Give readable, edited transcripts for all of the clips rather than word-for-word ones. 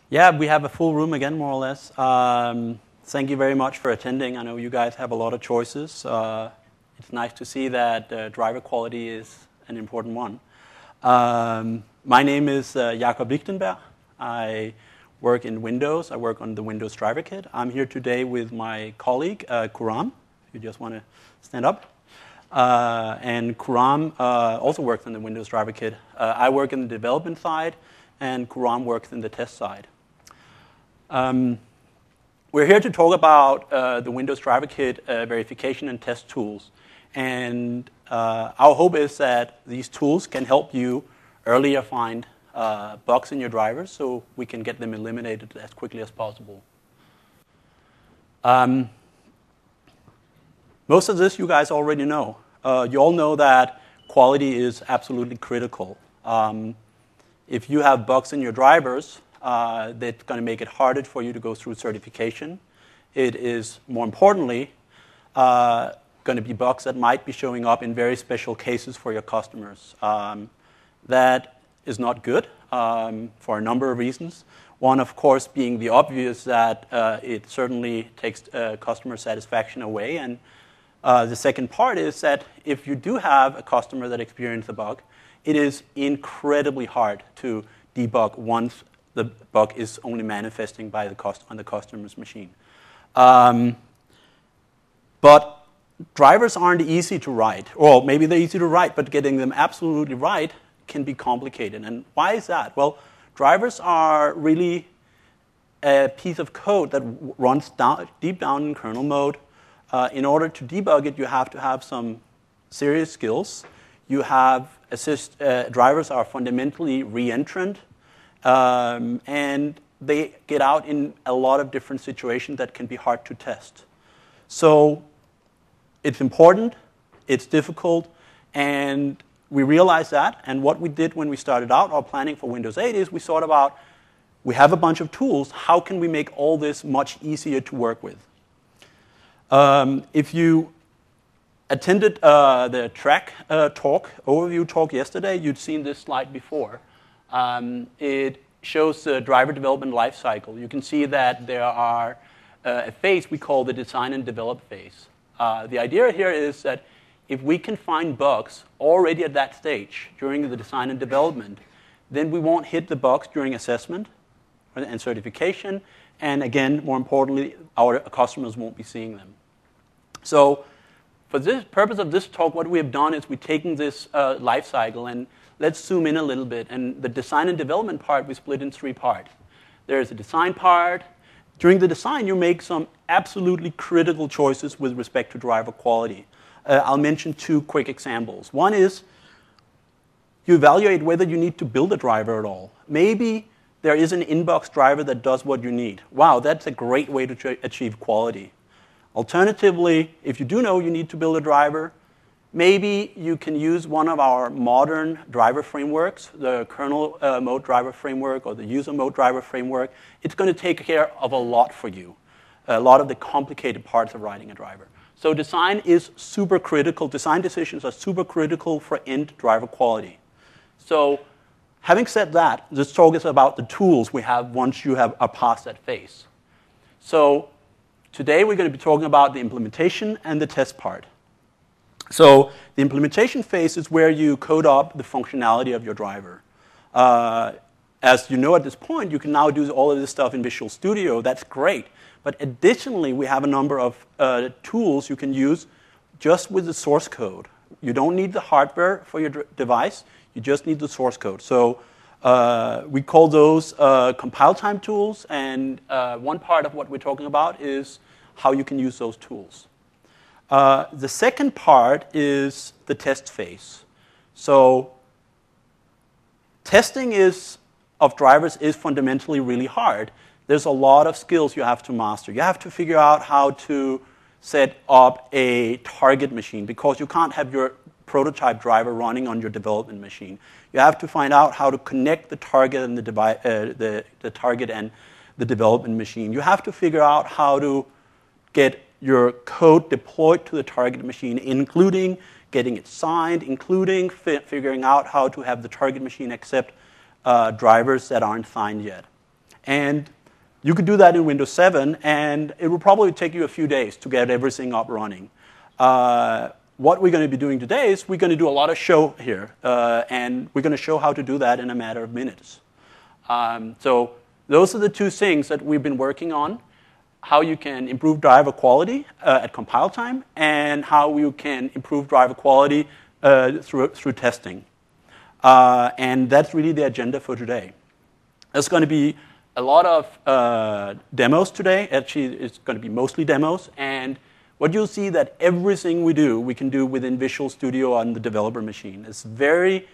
Yeah, we have a full room again, more or less. Thank you very much for attending. I know you guys have a lot of choices. It's nice to see that driver quality is an important one. My name is Jakob Lichtenberg. I work in Windows. I work on the Windows Driver Kit. I'm here today with my colleague, Kuram, if you just want to stand up. And Kuram also works on the Windows Driver Kit. I work in the development side, and Kuram works in the test side. We're here to talk about the Windows Driver Kit verification and test tools. And our hope is that these tools can help you earlier find bugs in your drivers so we can get them eliminated as quickly as possible. Most of this you guys already know. You all know that quality is absolutely critical. If you have bugs in your drivers, that's going to make it harder for you to go through certification. It is, more importantly, going to be bugs that might be showing up in very special cases for your customers. That is not good for a number of reasons. One, of course, being the obvious that it certainly takes customer satisfaction away. And the second part is that if you do have a customer that experienced a bug, it is incredibly hard to debug once the bug is only manifesting by on the customer's machine. But drivers aren't easy to write. Or maybe they're easy to write, but getting them absolutely right can be complicated. And why is that? Well, drivers are really a piece of code that runs deep down in kernel mode. In order to debug it, you have to have some serious skills. You have drivers are fundamentally reentrant. And they get out in a lot of different situations that can be hard to test. So it's important, it's difficult, and we realize that. And what we did when we started out our planning for Windows 8 is we thought about, we have a bunch of tools, how can we make all this much easier to work with? If you attended the track overview talk yesterday, you'd seen this slide before. It shows the driver development lifecycle. You can see that there are a phase we call the design and develop phase. The idea here is that if we can find bugs already at that stage during the design and development, then we won't hit the bugs during assessment and certification. And again, more importantly, our customers won't be seeing them. So for the purpose of this talk, what we have done is we've taken this life cycle, and let's zoom in a little bit. And the design and development part we split in 3 parts. There's a design part. During the design, you make some absolutely critical choices with respect to driver quality. I'll mention 2 quick examples. One is you evaluate whether you need to build a driver at all. Maybe there is an inbox driver that does what you need. Wow, that's a great way to achieve quality. Alternatively, if you do know you need to build a driver, maybe you can use one of our modern driver frameworks, the kernel mode driver framework or the user mode driver framework. It's going to take care of a lot for you, a lot of the complicated parts of writing a driver. So design is super critical. Design decisions are super critical for end driver quality. So having said that, this talk is about the tools we have once you are past that phase. So today we're going to be talking about the implementation and the test part. So the implementation phase is where you code up the functionality of your driver. As you know at this point, you can now do all of this stuff in Visual Studio. That's great. But additionally, we have a number of tools you can use just with the source code. You don't need the hardware for your device. You just need the source code. So we call those compile time tools. And one part of what we're talking about is how you can use those tools. The second part is the test phase. So testing of drivers is fundamentally really hard. There's a lot of skills you have to master. You have to figure out how to set up a target machine because you can't have your prototype driver running on your development machine. You have to find out how to connect the target and the target and the development machine. You have to figure out how to get your code deployed to the target machine, including getting it signed, including figuring out how to have the target machine accept drivers that aren't signed yet. And you could do that in Windows 7, and it will probably take you a few days to get everything up running. What we're going to be doing today is we're going to do a lot of show here, and we're going to show how to do that in a matter of minutes. So those are the two things that we've been working on: how you can improve driver quality at compile time, and how you can improve driver quality through testing. And that's really the agenda for today. There's going to be a lot of demos today. Actually, it's going to be mostly demos. And what you'll see that everything we do, we can do within Visual Studio on the developer machine. It's very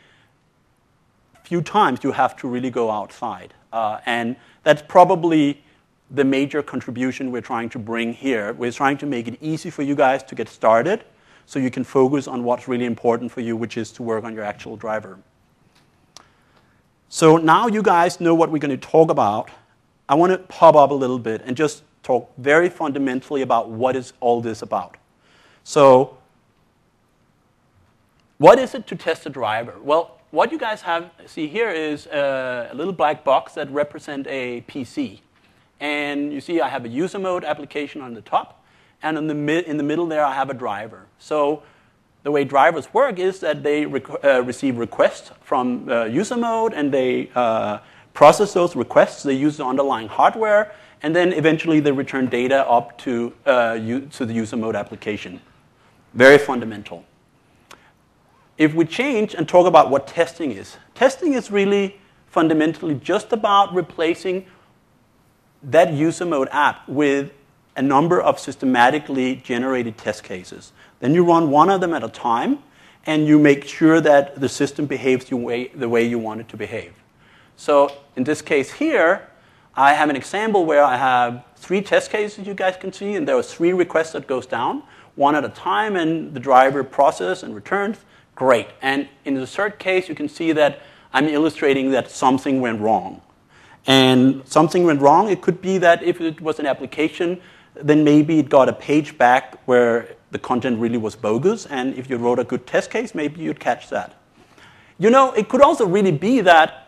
few times you have to really go outside. And that's probably the major contribution we're trying to bring here. We're trying to make it easy for you guys to get started so you can focus on what's really important for you, which is to work on your actual driver. So now you guys know what we're going to talk about. I want to pop up a little bit and just talk very fundamentally about what is all this about. So what is it to test a driver? Well, what you guys see here is a little black box that represents a PC. And you see I have a user mode application on the top, and in the middle there I have a driver. So the way drivers work is that they receive requests from user mode, and they process those requests. They use the underlying hardware, and then eventually they return data up to the user mode application. Very fundamental. If we change and talk about what testing is really fundamentally just about replacing that user mode app with a number of systematically generated test cases. Then you run one of them at a time, and you make sure that the system behaves the way you want it to behave. So in this case here, I have an example where I have 3 test cases you guys can see, and there are 3 requests that goes down, one at a time, and the driver processes and returns. Great. And in the third case, you can see that I'm illustrating that something went wrong. And something went wrong. It could be that if it was an application, then maybe it got a page back where the content really was bogus. And if you wrote a good test case, maybe you'd catch that. You know, it could also really be that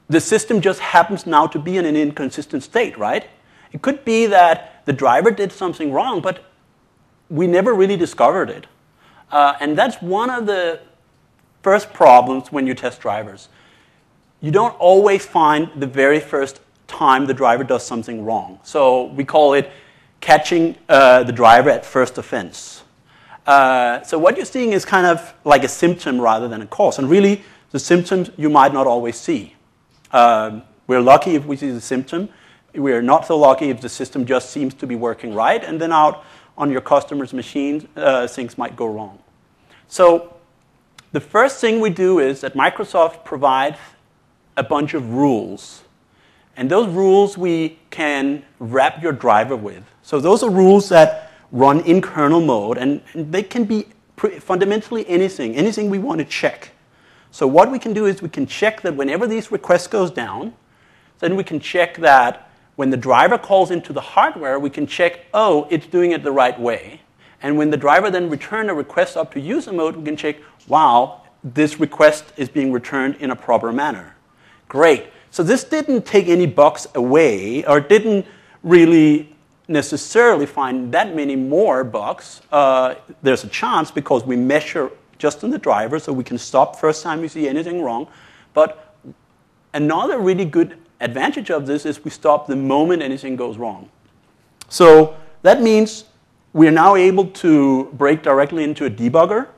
the system just happens now to be in an inconsistent state, right? It could be that the driver did something wrong, but we never really discovered it. And that's one of the first problems when you test drivers. You don't always find the very first time the driver does something wrong. So we call it catching the driver at first offense. So what you're seeing is kind of like a symptom rather than a cause. And really, the symptoms you might not always see. We're lucky if we see the symptom. We're not so lucky if the system just seems to be working right. And then out on your customer's machine, things might go wrong. So the first thing we do is that Microsoft provides a bunch of rules. And those rules we can wrap your driver with. So those are rules that run in kernel mode, and they can be fundamentally anything we want to check. So what we can do is we can check that whenever these requests goes down, then we can check that when the driver calls into the hardware, we can check, oh, it's doing it the right way. And when the driver then returns a request up to user mode, we can check, wow, this request is being returned in a proper manner. Great. So this didn't take any bugs away, or didn't really necessarily find that many more bugs. There's a chance because we measure just in the driver, so we can stop first time we see anything wrong. But another really good advantage of this is we stop the moment anything goes wrong. So that means we're now able to break directly into a debugger.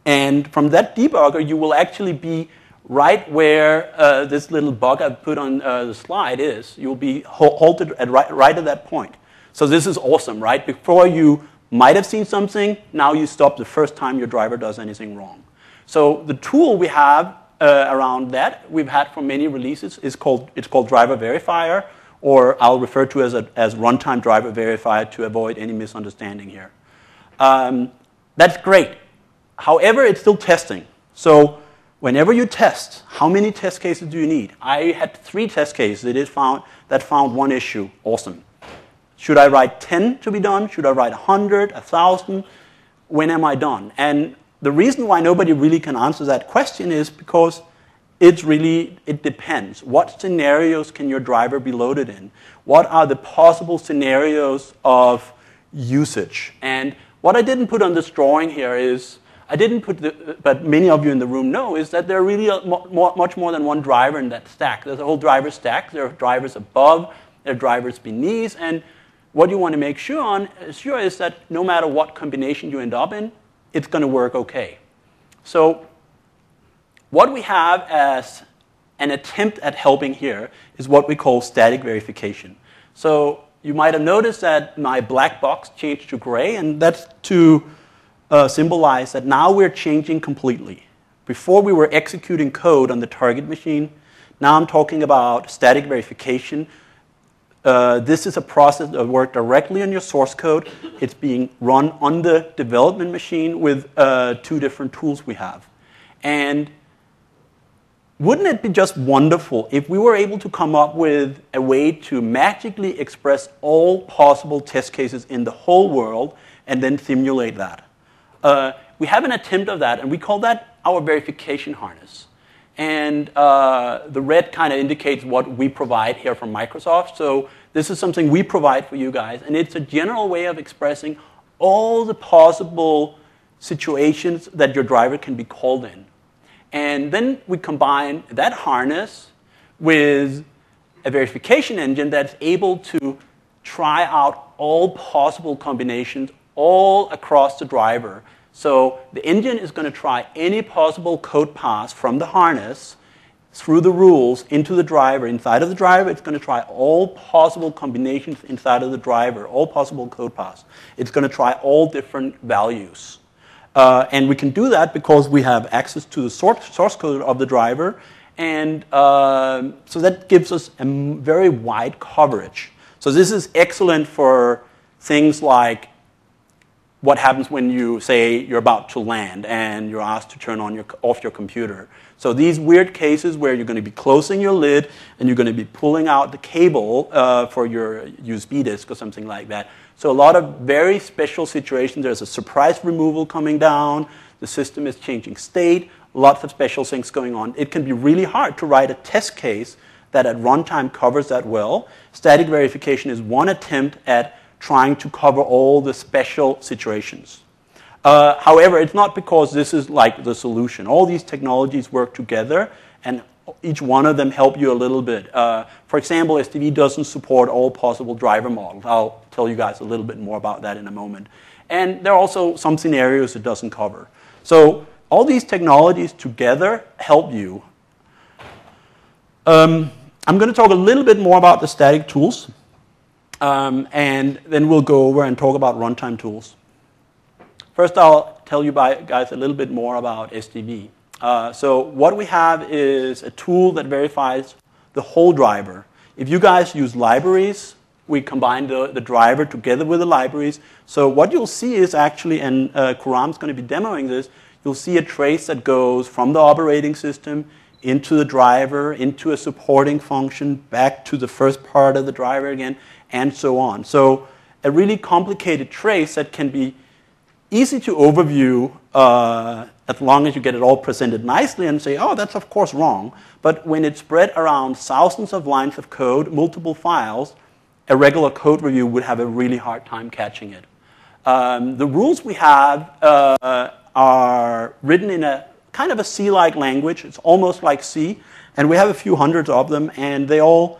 And from that debugger, you will actually be right where this little bug I put on the slide is. You'll be halted at right at that point. So this is awesome, right? Before you might have seen something, now you stop the first time your driver does anything wrong. So the tool we have around that, we've had for many releases, it's called Driver Verifier, or I'll refer to as Runtime Driver Verifier to avoid any misunderstanding here. That's great. However, it's still testing. So whenever you test, how many test cases do you need? I had 3 test cases that found one issue. Awesome. Should I write 10 to be done? Should I write 100, 1,000? When am I done? And the reason why nobody really can answer that question is because it depends. What scenarios can your driver be loaded in? What are the possible scenarios of usage? And what I didn't put on this drawing here is, I didn't put but many of you in the room know, is that there are really much more than one driver in that stack. There's a whole driver stack. There are drivers above, there are drivers beneath, and what you want to make sure is that no matter what combination you end up in, it's going to work okay. So what we have as an attempt at helping here is what we call static verification. So you might have noticed that my black box changed to gray, and that's to symbolize that now we're changing completely. Before we were executing code on the target machine. Now I'm talking about static verification. This is a process that works directly on your source code. It's being run on the development machine with two different tools we have. And wouldn't it be just wonderful if we were able to come up with a way to magically express all possible test cases in the whole world and then simulate that? We have an attempt of that, and we call that our verification harness. And the red kind of indicates what we provide here from Microsoft. So this is something we provide for you guys. And it's a general way of expressing all the possible situations that your driver can be called in. And then we combine that harness with a verification engine that's able to try out all possible combinations all across the driver. So the engine is going to try any possible code pass from the harness through the rules into the driver. Inside of the driver, it's going to try all possible combinations inside of the driver, all possible code paths. It's going to try all different values. And we can do that because we have access to the source code of the driver. And so that gives us a very wide coverage. So this is excellent for things like what happens when you say you're about to land and you're asked to turn off your computer. So these weird cases where you're going to be closing your lid and you're going to be pulling out the cable for your USB disk or something like that. So a lot of very special situations. There's a surprise removal coming down. The system is changing state. Lots of special things going on. It can be really hard to write a test case that at runtime covers that well. Static verification is one attempt at trying to cover all the special situations. However, it's not because this is like the solution. All these technologies work together, and each one of them help you a little bit. For example, SDV doesn't support all possible driver models. I'll tell you guys a little bit more about that in a moment. And there are also some scenarios it doesn't cover. So all these technologies together help you. I'm going to talk a little bit more about the static tools. And then we'll go over and talk about runtime tools. First, I'll tell you guys a little bit more about SDV. So what we have is a tool that verifies the whole driver. If you guys use libraries, we combine the driver together with the libraries. So what you'll see is actually, and Kuram's going to be demoing this, you'll see a trace that goes from the operating system into the driver, into a supporting function, back to the first part of the driver again, and so on. So a really complicated trace that can be easy to overview as long as you get it all presented nicely and say, oh, that's of course wrong. But when it's spread around thousands of lines of code, multiple files, a regular code review would have a really hard time catching it. The rules we have are written in a kind of a C-like language. It's almost like C. And we have a few hundreds of them, and they all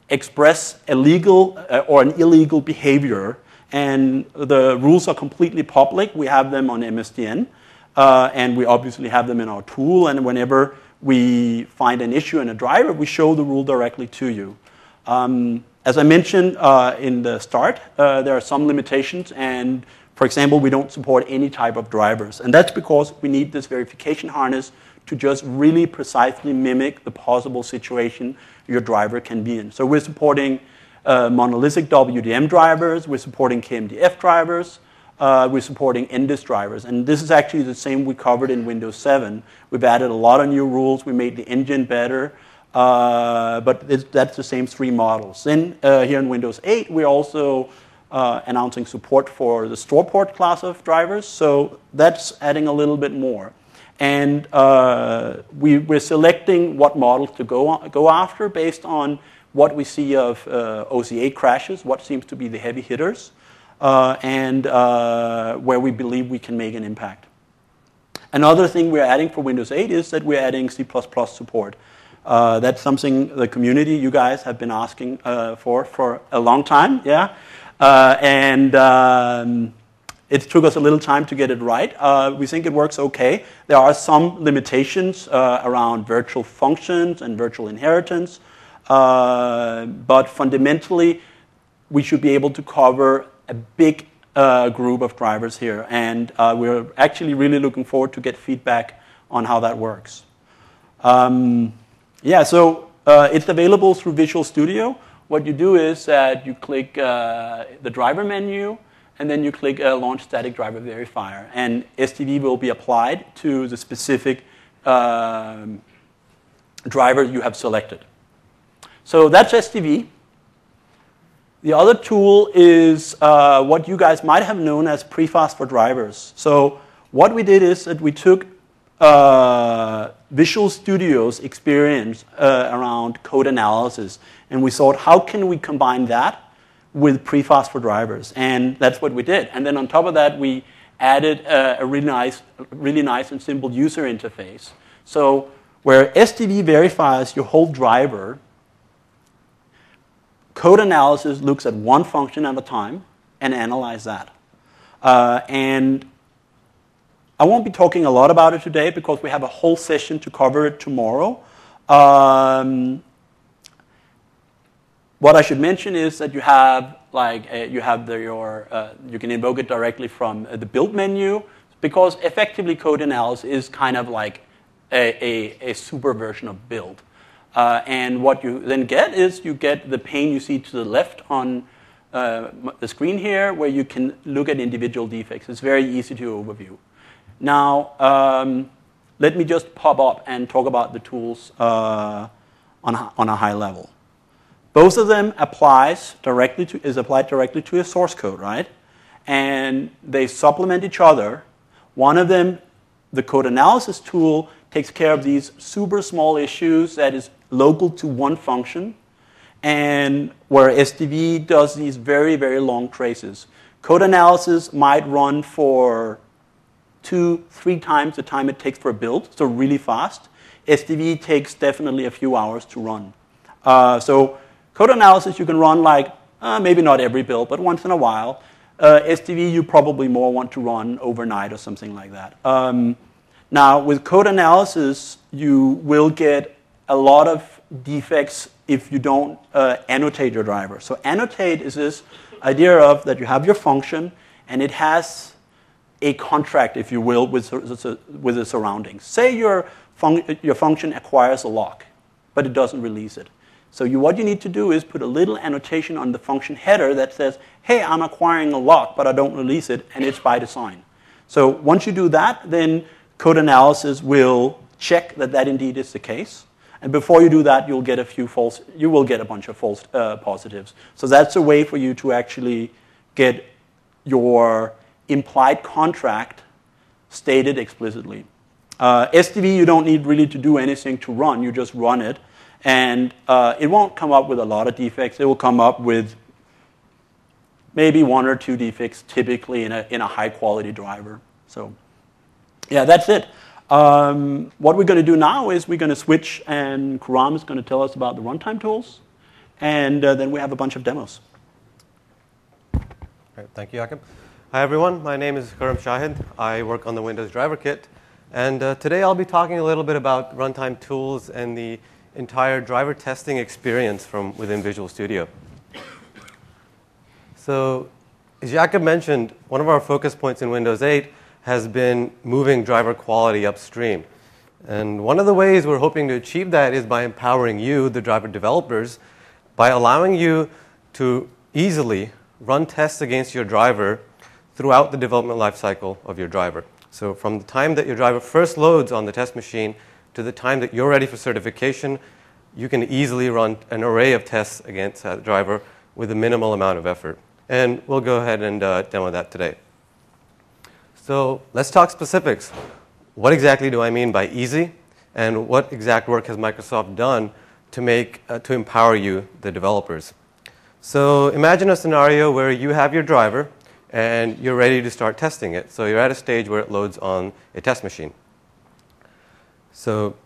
express a legal or an illegal behavior. And the rules are completely public. We have them on MSDN. And we obviously have them in our tool. And whenever we find an issue in a driver, we show the rule directly to you. As I mentioned in the start, there are some limitations. And for example, we don't support any type of drivers. And that's because we need this verification harness to just really precisely mimic the possible situation your driver can be in. So we're supporting monolithic WDM drivers. We're supporting KMDF drivers. We're supporting NDIS drivers. And this is actually the same we covered in Windows 7. We've added a lot of new rules. We made the engine better. But that's the same three models. Then here in Windows 8, we're also announcing support for the store port class of drivers. So that's adding a little bit more. And we're selecting what models to go after based on what we see of OCA crashes, what seems to be the heavy hitters, and where we believe we can make an impact. Another thing we're adding for Windows 8 is that we're adding C++ support. That's something the community, you guys, have been asking for a long time, yeah? It took us a little time to get it right. We think it works okay. There are some limitations around virtual functions and virtual inheritance, but fundamentally, we should be able to cover a big group of drivers here, and we're actually really looking forward to get feedback on how that works. Yeah, so it's available through Visual Studio. What you do is that you click the driver menu, and then you click Launch Static Driver Verifier, and SDV will be applied to the specific driver you have selected. So that's SDV. The other tool is what you guys might have known as Prefast for drivers. So what we did is that we took Visual Studio's experience around code analysis, and we thought, how can we combine that with Prefast for drivers? And that's what we did. And then on top of that, we added a really nice and simple user interface. So where SDV verifies your whole driver, code analysis looks at one function at a time and analyze that. And I won't be talking a lot about it today because we have a whole session to cover it tomorrow. What I should mention is that you have you can invoke it directly from the build menu, because effectively code analysis is kind of like a super version of build. And what you then get is you get the pane you see to the left on the screen here, where you can look at individual defects. It's very easy to overview. Now, let me just pop up and talk about the tools on a high level. Both of them is applied directly to a source code, right? And they supplement each other. One of them, the code analysis tool, takes care of these super small issues that is local to one function, and where SDV does these very, very long traces. Code analysis might run for 2-3 times the time it takes for a build, so really fast. SDV takes definitely a few hours to run. So code analysis you can run like, maybe not every build, but once in a while. SDV you probably more want to run overnight or something like that. Now, with code analysis, you will get a lot of defects if you don't annotate your driver. So annotate is this idea of that you have your function, and it has a contract, if you will, with the surroundings. Say your function acquires a lock, but it doesn't release it. So what you need to do is put a little annotation on the function header that says, hey, I'm acquiring a lock, but I don't release it, and it's by design. So once you do that, then code analysis will check that that indeed is the case. And before you do that, you will get a bunch of false positives. So that's a way for you to actually get your implied contract stated explicitly. SDV, you don't need really to do anything to run. You just run it. And it won't come up with a lot of defects. It will come up with maybe 1 or 2 defects typically in a high-quality driver. So yeah, that's it. What we're going to do now is we're going to switch, and Khurram is going to tell us about the runtime tools. And then we have a bunch of demos. All right, thank you, Jakob. Hi, everyone. My name is Khurram Shahid. I work on the Windows Driver Kit. And today I'll be talking a little bit about runtime tools and the entire driver testing experience from within Visual Studio. So as Jakob mentioned, one of our focus points in Windows 8 has been moving driver quality upstream. And one of the ways we're hoping to achieve that is by empowering you, the driver developers, by allowing you to easily run tests against your driver throughout the development lifecycle of your driver. So from the time that your driver first loads on the test machine to the time that you're ready for certification, you can easily run an array of tests against that driver with a minimal amount of effort. And we'll go ahead and demo that today. So let's talk specifics. what exactly do I mean by easy, and what exact work has Microsoft done to empower you, the developers. So imagine a scenario where you have your driver and you're ready to start testing it. So you're at a stage where it loads on a test machine. So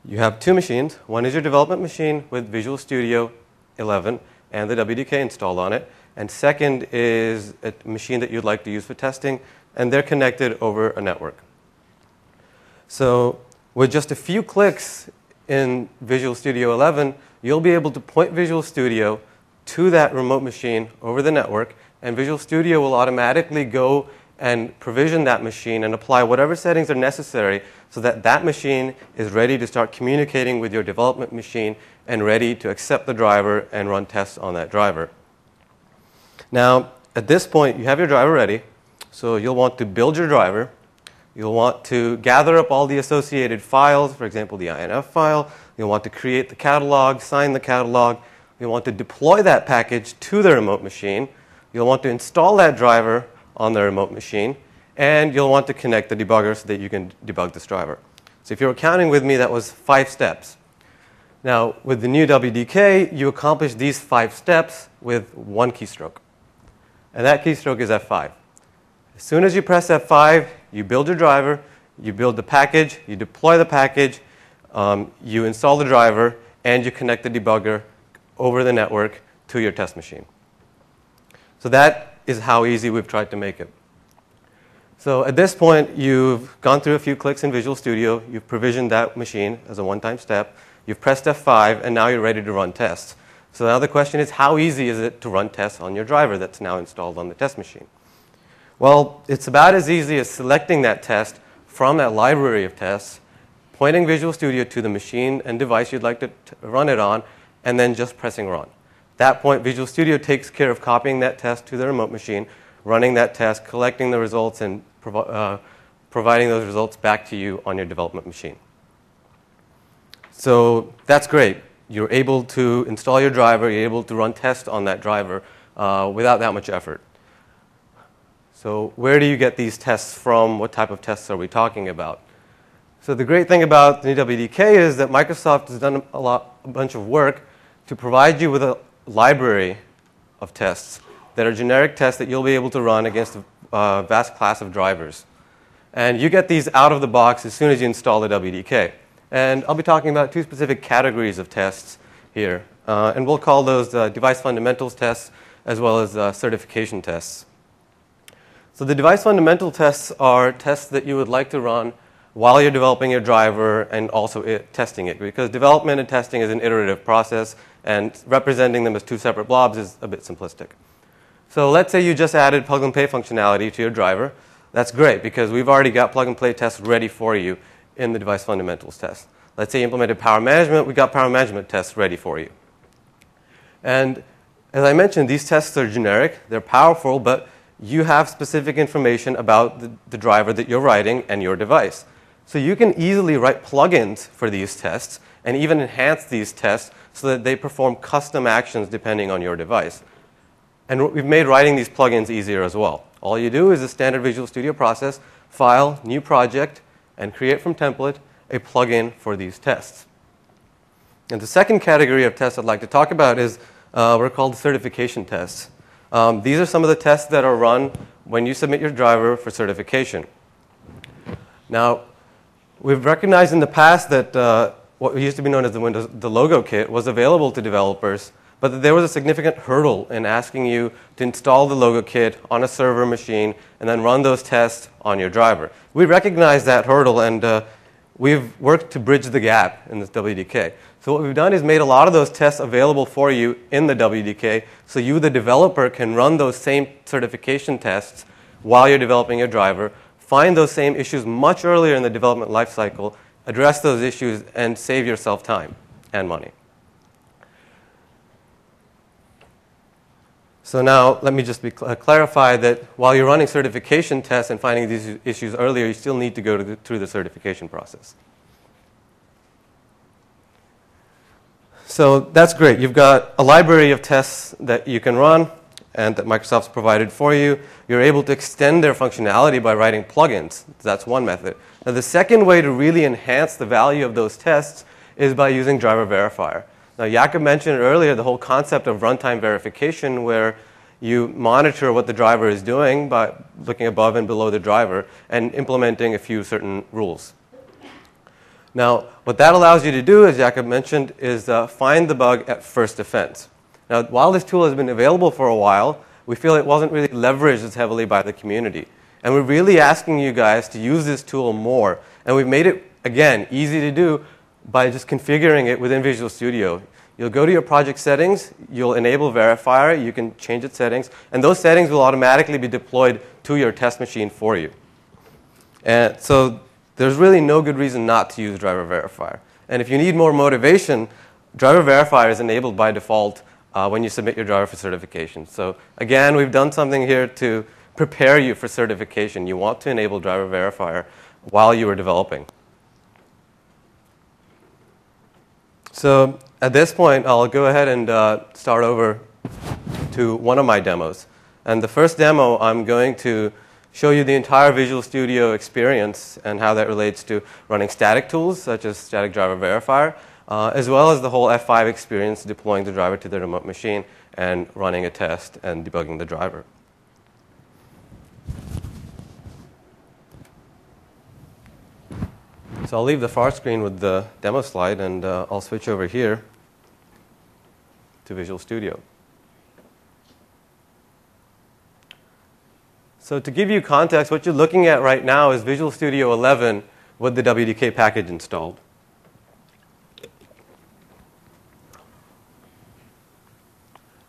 you have two machines. One is your development machine with Visual Studio 11 and the WDK installed on it. And second is a machine that you'd like to use for testing, and they're connected over a network. So with just a few clicks in Visual Studio 11, you'll be able to point Visual Studio to that remote machine over the network, and Visual Studio will automatically go and provision that machine and apply whatever settings are necessary so that that machine is ready to start communicating with your development machine and ready to accept the driver and run tests on that driver. Now, at this point, you have your driver ready, so you'll want to build your driver. You'll want to gather up all the associated files, for example, the INF file. You'll want to create the catalog, sign the catalog. You'll want to deploy that package to the remote machine. You'll want to install that driver on the remote machine, and you'll want to connect the debugger so that you can debug this driver. So if you were counting with me, that was 5 steps. Now, with the new WDK, you accomplish these 5 steps with one keystroke. And that keystroke is F5. As soon as you press F5, you build your driver, you build the package, you deploy the package, you install the driver, and you connect the debugger over the network to your test machine. So that is how easy we've tried to make it. So at this point, you've gone through a few clicks in Visual Studio. You've provisioned that machine as a one-time step. You've pressed F5, and now you're ready to run tests. So now the question is, how easy is it to run tests on your driver that's now installed on the test machine? Well, it's about as easy as selecting that test from that library of tests, pointing Visual Studio to the machine and device you'd like to run it on, and then just pressing run. At that point, Visual Studio takes care of copying that test to the remote machine, running that test, collecting the results, and providing those results back to you on your development machine. So that's great. You're able to install your driver. You're able to run tests on that driver without that much effort. So where do you get these tests from? What type of tests are we talking about? So the great thing about the new WDK is that Microsoft has done a bunch of work to provide you with a library of tests that are generic tests that you'll be able to run against a vast class of drivers. And you get these out of the box as soon as you install the WDK. And I'll be talking about 2 specific categories of tests here. And we'll call those device fundamentals tests as well as certification tests. So the device fundamental tests are tests that you would like to run while you're developing your driver and also testing it, because development and testing is an iterative process, and representing them as 2 separate blobs is a bit simplistic. So let's say you just added plug-and-play functionality to your driver. That's great, because we've already got plug-and-play tests ready for you in the device fundamentals test. Let's say you implemented power management. We got power management tests ready for you. And as I mentioned, these tests are generic. They're powerful, but you have specific information about the driver that you're writing and your device. So you can easily write plugins for these tests and even enhance these tests so that they perform custom actions depending on your device. And we've made writing these plugins easier as well. All you do is a standard Visual Studio process, file, new project, and create from template a plugin for these tests. And the second category of tests I'd like to talk about is what are called certification tests. These are some of the tests that are run when you submit your driver for certification. Now, we've recognized in the past that what used to be known as the logo kit was available to developers, but that there was a significant hurdle in asking you to install the logo kit on a server machine and then run those tests on your driver. We recognize that hurdle, and we've worked to bridge the gap in this WDK. So what we've done is made a lot of those tests available for you in the WDK, so you, the developer, can run those same certification tests while you're developing your driver, find those same issues much earlier in the development lifecycle, address those issues, and save yourself time and money. So now let me just clarify that while you're running certification tests and finding these issues earlier, you still need to go through the certification process. So that's great. You've got a library of tests that you can run, and that Microsoft's provided for you, you're able to extend their functionality by writing plugins. That's one method. Now, the second way to really enhance the value of those tests is by using driver verifier. Now, Jakob mentioned earlier the whole concept of runtime verification, where you monitor what the driver is doing by looking above and below the driver and implementing a few certain rules. Now, what that allows you to do, as Jakob mentioned, is find the bug at first offense. Now, while this tool has been available for a while, we feel it wasn't really leveraged as heavily by the community. And we're really asking you guys to use this tool more. And we've made it, again, easy to do by just configuring it within Visual Studio. You'll go to your project settings, you'll enable verifier, you can change its settings, and those settings will automatically be deployed to your test machine for you. And so there's really no good reason not to use driver verifier. And if you need more motivation, driver verifier is enabled by default when you submit your driver for certification. So again, we've done something here to prepare you for certification. You want to enable driver verifier while you are developing. So at this point, I'll go ahead and start over to one of my demos. And the first demo, I'm going to show you the entire Visual Studio experience and how that relates to running static tools, such as static driver verifier, as well as the whole F5 experience, deploying the driver to the remote machine and running a test and debugging the driver. So I'll leave the far screen with the demo slide, and I'll switch over here to Visual Studio. So to give you context, what you're looking at right now is Visual Studio 11 with the WDK package installed.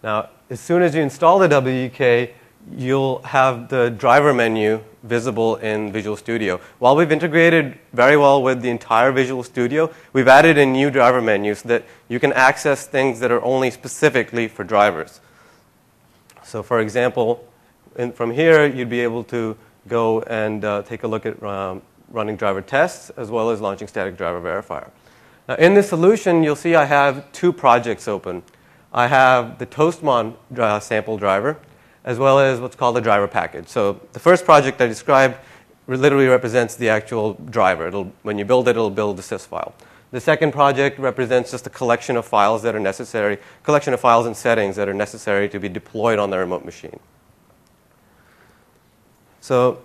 Now, as soon as you install the WDK, you'll have the driver menu visible in Visual Studio. While we've integrated very well with the entire Visual Studio, we've added a new driver menu so that you can access things that are only specifically for drivers. So for example, from here, you'd be able to go and take a look at running driver tests, as well as launching static driver verifier. Now, in this solution, you'll see I have two projects open. I have the Toastmon sample driver, as well as what's called a driver package. So the first project I described literally represents the actual driver. When you build it, it'll build the sys file. The second project represents just a collection of files that are necessary, collection of files and settings that are necessary to be deployed on the remote machine. So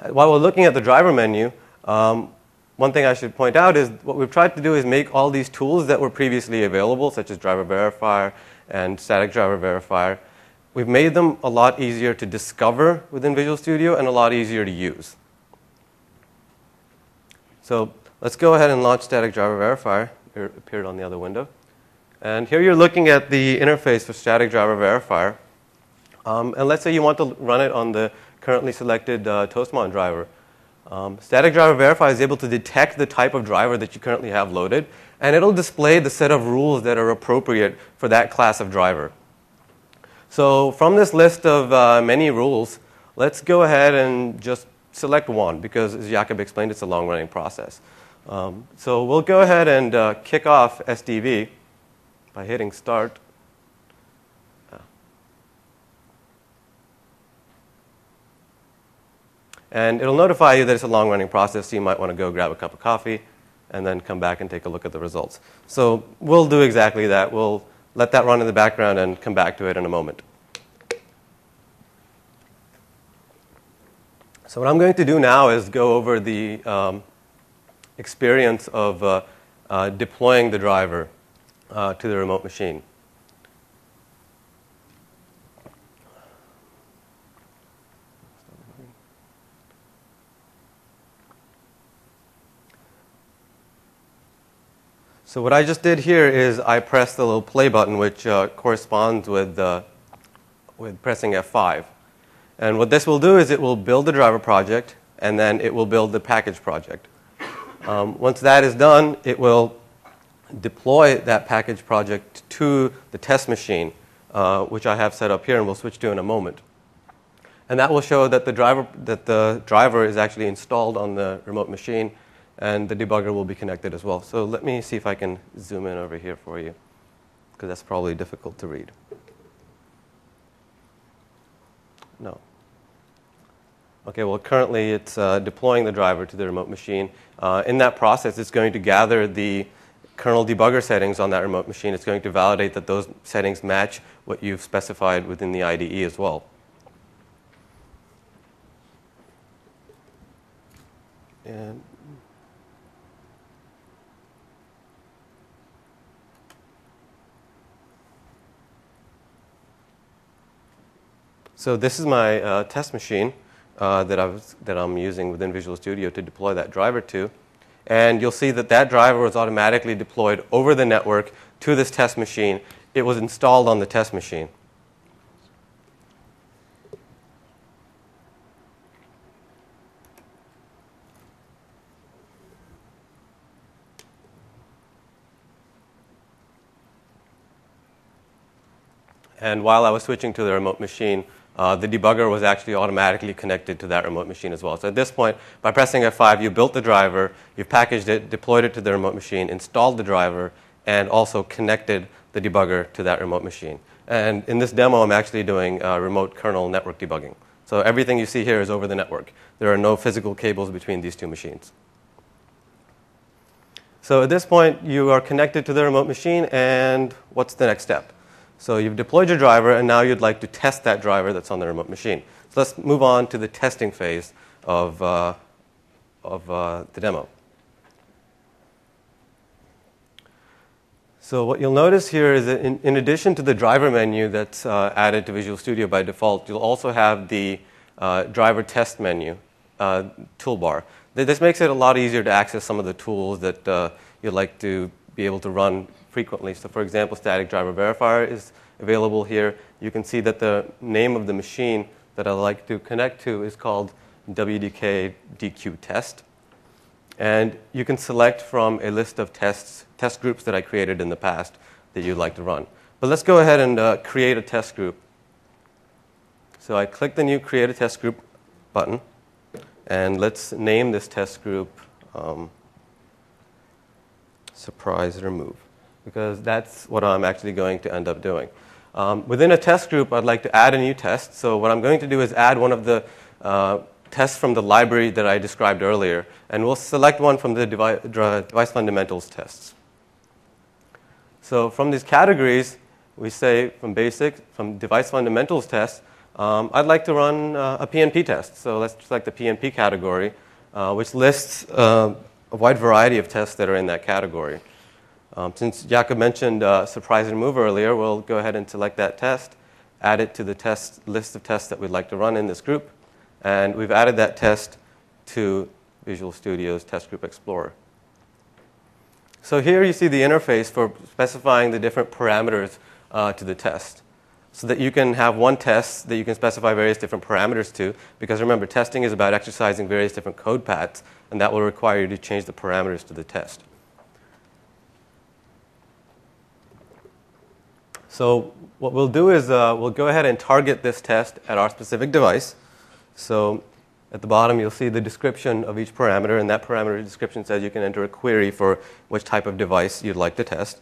while we're looking at the driver menu, one thing I should point out is what we've tried to do is make all these tools that were previously available, such as driver verifier and static driver verifier, we've made them a lot easier to discover within Visual Studio and a lot easier to use. So let's go ahead and launch static driver verifier. It appeared on the other window. And here you're looking at the interface for static driver verifier. And let's say you want to run it on the currently selected Toastmon driver. Static driver verifier is able to detect the type of driver that you currently have loaded, and it'll display the set of rules that are appropriate for that class of driver. So from this list of many rules, let's go ahead and just select one, because as Jakob explained, it's a long-running process. So we'll go ahead and kick off SDV by hitting Start. And it'll notify you that it's a long-running process, so you might want to go grab a cup of coffee and then come back and take a look at the results. So we'll do exactly that. We'll let that run in the background and come back to it in a moment. So what I'm going to do now is go over the experience of deploying the driver to the remote machine. So what I just did here is I pressed the little play button, which corresponds with pressing F5. And what this will do is it will build the driver project, and then it will build the package project. Once that is done, it will deploy that package project to the test machine, which I have set up here, and we'll switch to in a moment. And that will show that the driver is actually installed on the remote machine, and the debugger will be connected as well. So let me see if I can zoom in over here for you, because that's probably difficult to read. No. Okay, well, currently it's deploying the driver to the remote machine. In that process, it's going to gather the kernel debugger settings on that remote machine. It's going to validate that those settings match what you've specified within the IDE as well. And so this is my test machine that I'm using within Visual Studio to deploy that driver to. And you'll see that that driver was automatically deployed over the network to this test machine. It was installed on the test machine. And while I was switching to the remote machine, the debugger was actually automatically connected to that remote machine as well. So at this point, by pressing F5, you built the driver, you've packaged it, deployed it to the remote machine, installed the driver, and also connected the debugger to that remote machine. And in this demo, I'm actually doing remote kernel network debugging. So everything you see here is over the network. There are no physical cables between these two machines. So at this point, you are connected to the remote machine, and what's the next step? So you've deployed your driver, and now you'd like to test that driver that's on the remote machine. So let's move on to the testing phase of the demo. So what you'll notice here is that in addition to the driver menu that's added to Visual Studio by default, you'll also have the driver test menu toolbar. This makes it a lot easier to access some of the tools that you'd like to be able to run frequently. So for example, static driver verifier is available here. You can see that the name of the machine that I'd like to connect to is called WDK DQ test. And you can select from a list of test groups that I created in the past that you'd like to run. But let's go ahead and create a test group. So I click the new Create a Test Group button. And let's name this test group Surprise Remove, because that's what I'm actually going to end up doing. Within a test group, I'd like to add a new test. So what I'm going to do is add one of the tests from the library that I described earlier. And we'll select one from the device fundamentals tests. So from these categories, we say from basic, from device fundamentals tests, I'd like to run a PNP test. So let's select the PNP category, which lists a wide variety of tests that are in that category. Since Jakob mentioned surprise remove earlier, we'll go ahead and select that test, add it to the test list of tests that we'd like to run in this group, and we've added that test to Visual Studio's Test Group Explorer. So here you see the interface for specifying the different parameters to the test, so that you can have one test that you can specify various different parameters to, because remember, testing is about exercising various different code paths, and that will require you to change the parameters to the test. So what we'll do is we'll go ahead and target this test at our specific device. So at the bottom, you'll see the description of each parameter, and that parameter description says you can enter a query for which type of device you'd like to test.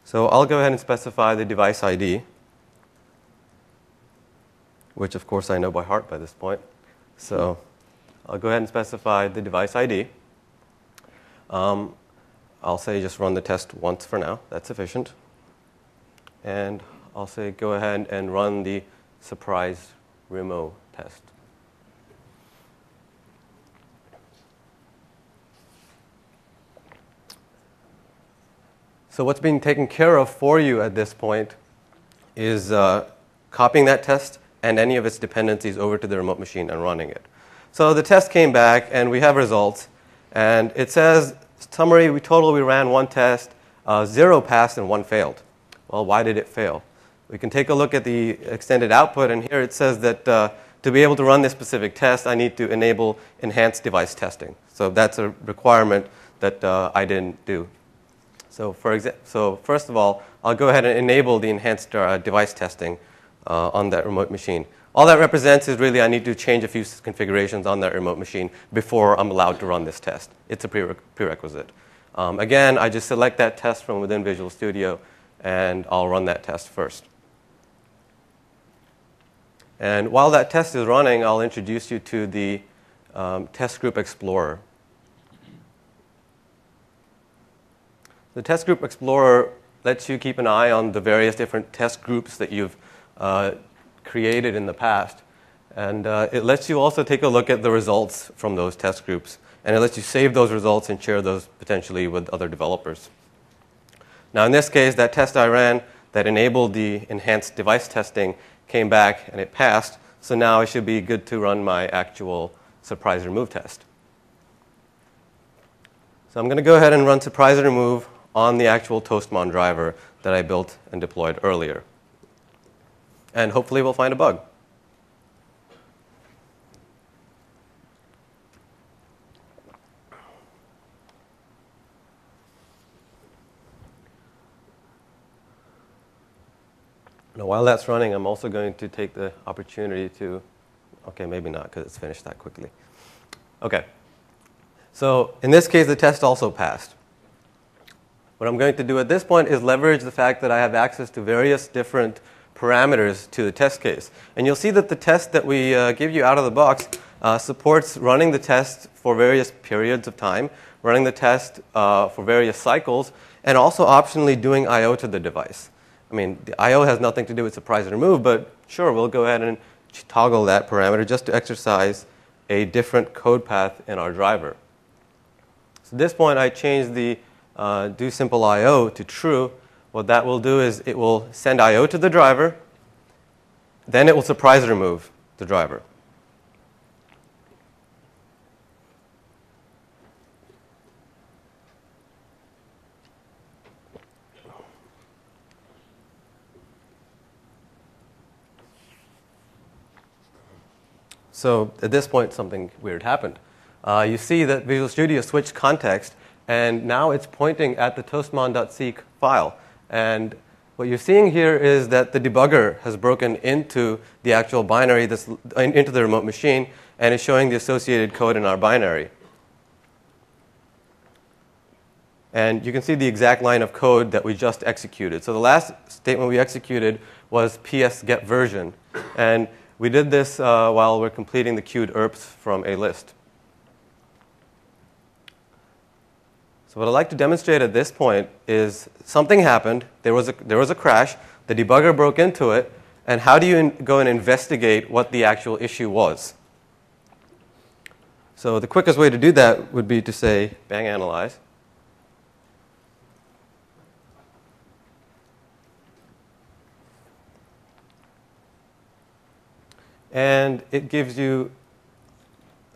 So I'll go ahead and specify the device ID, which of course I know by heart by this point. So I'll go ahead and specify the device ID. I'll say just run the test once for now. That's sufficient. And I'll say go ahead and run the surprise remove test. So what's being taken care of for you at this point is copying that test and any of its dependencies over to the remote machine and running it. So the test came back, and we have results. And it says, summary, we ran one test, 0 passed and 1 failed. Well, why did it fail? We can take a look at the extended output, and here it says that to be able to run this specific test, I need to enable enhanced device testing. So that's a requirement that I didn't do. So first of all, I'll go ahead and enable the enhanced device testing on that remote machine. All that represents is really I need to change a few configurations on that remote machine before I'm allowed to run this test. It's a prerequisite. Again, I just select that test from within Visual Studio, and I'll run that test first. And while that test is running, I'll introduce you to the Test Group Explorer. The Test Group Explorer lets you keep an eye on the various different test groups that you've created in the past. And it lets you also take a look at the results from those test groups. And it lets you save those results and share those potentially with other developers. Now, in this case, that test I ran that enabled the enhanced device testing came back and it passed. So now I should be good to run my actual surprise remove test. So I'm going to go ahead and run surprise remove on the actual Toastmon driver that I built and deployed earlier. And hopefully we'll find a bug. Now, while that's running, I'm also going to take the opportunity to, okay, maybe not because it's finished that quickly. Okay. So in this case, the test also passed. What I'm going to do at this point is leverage the fact that I have access to various different parameters to the test case. And you'll see that the test that we give you out of the box supports running the test for various periods of time, running the test for various cycles, and also optionally doing I/O to the device. I mean, the I/O has nothing to do with surprise remove, but sure, we'll go ahead and toggle that parameter just to exercise a different code path in our driver. So at this point, I changed the do simple I/O to true. What that will do is it will send I/O to the driver, then it will surprise remove the driver. So at this point, something weird happened. You see that Visual Studio switched context, and now it's pointing at the toastmon.seek file. And what you're seeing here is that the debugger has broken into the actual binary, into the remote machine, and is showing the associated code in our binary. And you can see the exact line of code that we just executed. So the last statement we executed was ps get version. And we did this while we're completing the queued ERPs from a list. So what I'd like to demonstrate at this point is something happened. There was a crash. The debugger broke into it. And how do you go and investigate what the actual issue was? So the quickest way to do that would be to say bang analyze. And it gives you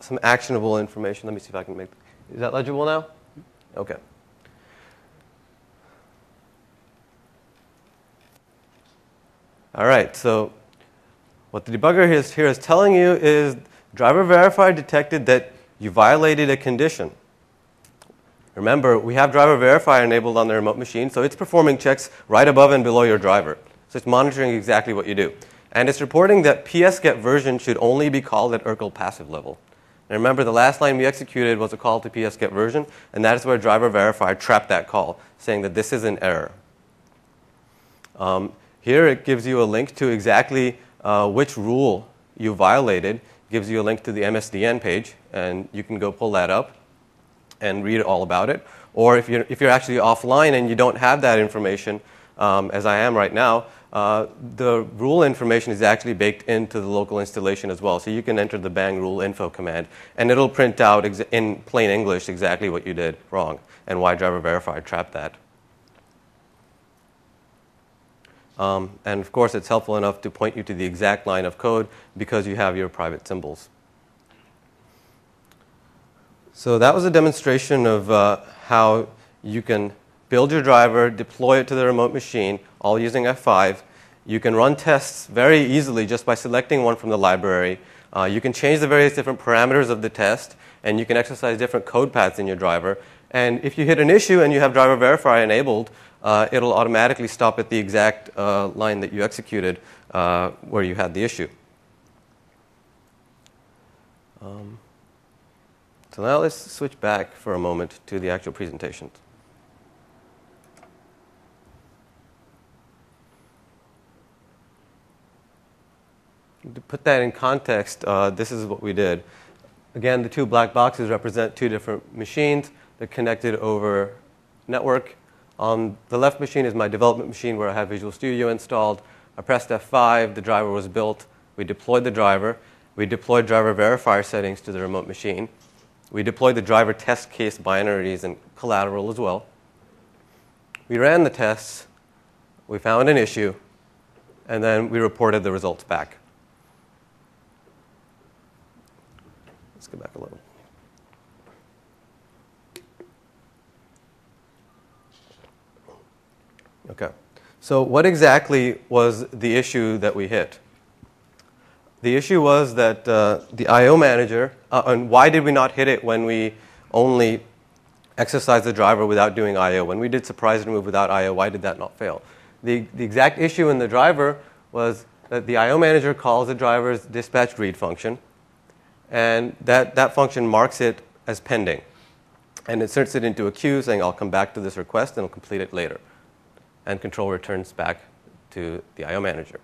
some actionable information. Let me see if I can make, is that legible now? Okay. All right, so what the debugger here is telling you is driver verifier detected that you violated a condition. Remember, we have driver verifier enabled on the remote machine, so it's performing checks right above and below your driver. So it's monitoring exactly what you do. And it's reporting that ps get version should only be called at Urkel passive level. And remember, the last line we executed was a call to ps get version, and that is where driver verifier trapped that call, saying that this is an error. Here it gives you a link to exactly which rule you violated. It gives you a link to the MSDN page, and you can go pull that up and read all about it. Or if you're actually offline and you don't have that information, as I am right now, the rule information is actually baked into the local installation as well. So you can enter the bang rule info command, and it'll print out in plain English exactly what you did wrong and why driver verifier trapped that. And of course, it's helpful enough to point you to the exact line of code because you have your private symbols. So that was a demonstration of how you can build your driver, deploy it to the remote machine, all using F5. You can run tests very easily just by selecting one from the library. You can change the various different parameters of the test, and you can exercise different code paths in your driver. And if you hit an issue and you have driver verifier enabled, it'll automatically stop at the exact line that you executed where you had the issue. So now let's switch back for a moment to the actual presentation. to put that in context, this is what we did. Again, the two black boxes represent two different machines. They're connected over network. On the left machine is my development machine where I have Visual Studio installed. I pressed F5, the driver was built. We deployed the driver. We deployed driver verifier settings to the remote machine. We deployed the driver test case binaries and collateral as well. We ran the tests. We found an issue. And then we reported the results back. Let's go back a little. Okay. So what exactly was the issue that we hit? The issue was that the I/O manager, and why did we not hit it when we only exercised the driver without doing I/O? When we did surprise remove without I/O, why did that not fail? The exact issue in the driver was that the I/O manager calls the driver's dispatch read function, and that function marks it as pending. And inserts it into a queue saying, I'll come back to this request and I'll complete it later. And control returns back to the I/O manager.